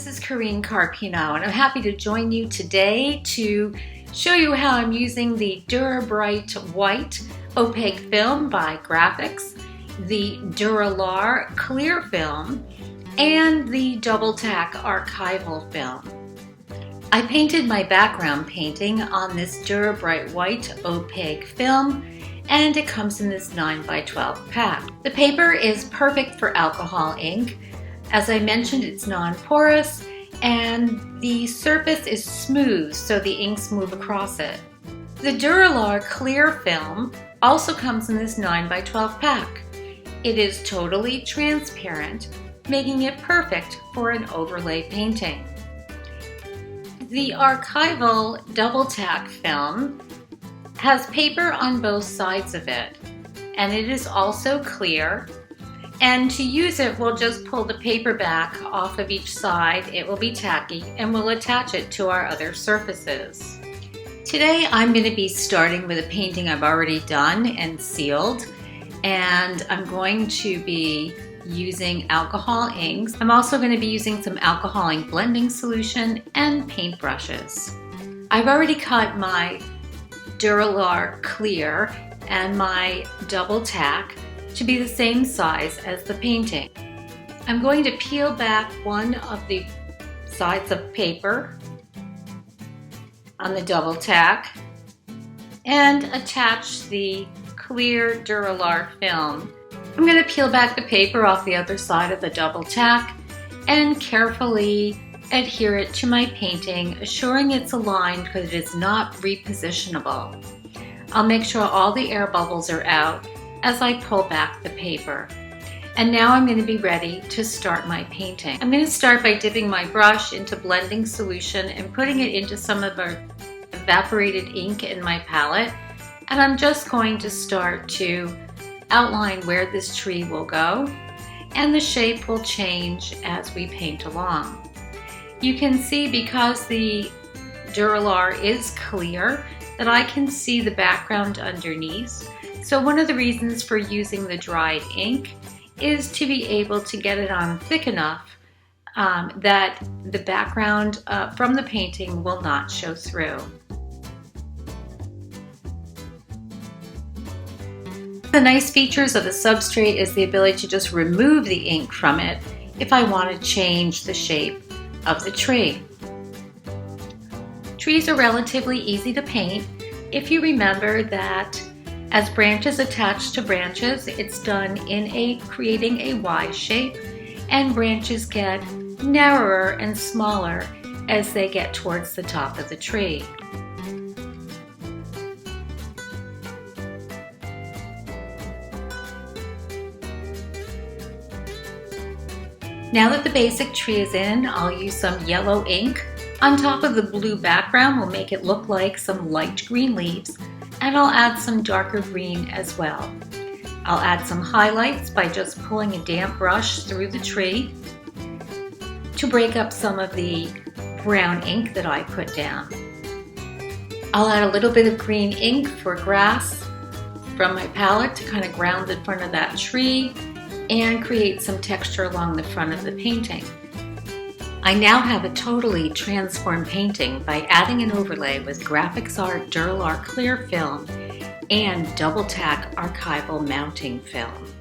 is Corinne Carpino, and I'm happy to join you today to show you how I'm using the Dura-Bright white opaque film by Grafix, the Dura-Lar clear film, and the double tack archival film. I painted my background painting on this Dura-Bright white opaque film, and it comes in this 9x12 pack. The paper is perfect for alcohol ink. As I mentioned, it's non-porous and the surface is smooth so the inks move across it. The Dura-Lar clear film also comes in this 9x12 pack. It is totally transparent, making it perfect for an overlay painting. The archival double tack film has paper on both sides of it, and it is also clear. And to use it, we'll just pull the paper back off of each side. It will be tacky, and we'll attach it to our other surfaces. Today I'm going to be starting with a painting I've already done and sealed, and I'm going to be using alcohol inks. I'm also going to be using some alcohol ink blending solution and paint brushes. I've already cut my Dura-Lar clear and my double tack to be the same size as the painting. I'm going to peel back one of the sides of paper on the double tack and attach the clear Dura-Lar film. I'm going to peel back the paper off the other side of the double tack and carefully adhere it to my painting, assuring it's aligned because it is not repositionable. I'll make sure all the air bubbles are out as I pull back the paper. And now I'm going to be ready to start my painting. I'm going to start by dipping my brush into blending solution and putting it into some of our evaporated ink in my palette. And I'm just going to start to outline where this tree will go, and the shape will change as we paint along. You can see, because the Dura-Lar is clear, that I can see the background underneath. So one of the reasons for using the dried ink is to be able to get it on thick enough that the background from the painting will not show through. The nice features of the substrate is the ability to just remove the ink from it if I want to change the shape of the tree. Trees are relatively easy to paint if you remember that as branches attach to branches, it's done in creating a Y shape, and branches get narrower and smaller as they get towards the top of the tree. Now that the basic tree is in, I'll use some yellow ink on top of the blue background. We'll make it look like some light green leaves, and I'll add some darker green as well. I'll add some highlights by just pulling a damp brush through the tree to break up some of the brown ink that I put down. I'll add a little bit of green ink for grass from my palette to kind of ground the front of that tree and create some texture along the front of the painting. I now have a totally transformed painting by adding an overlay with Grafix Art Dura-Lar clear film and double tack archival mounting film.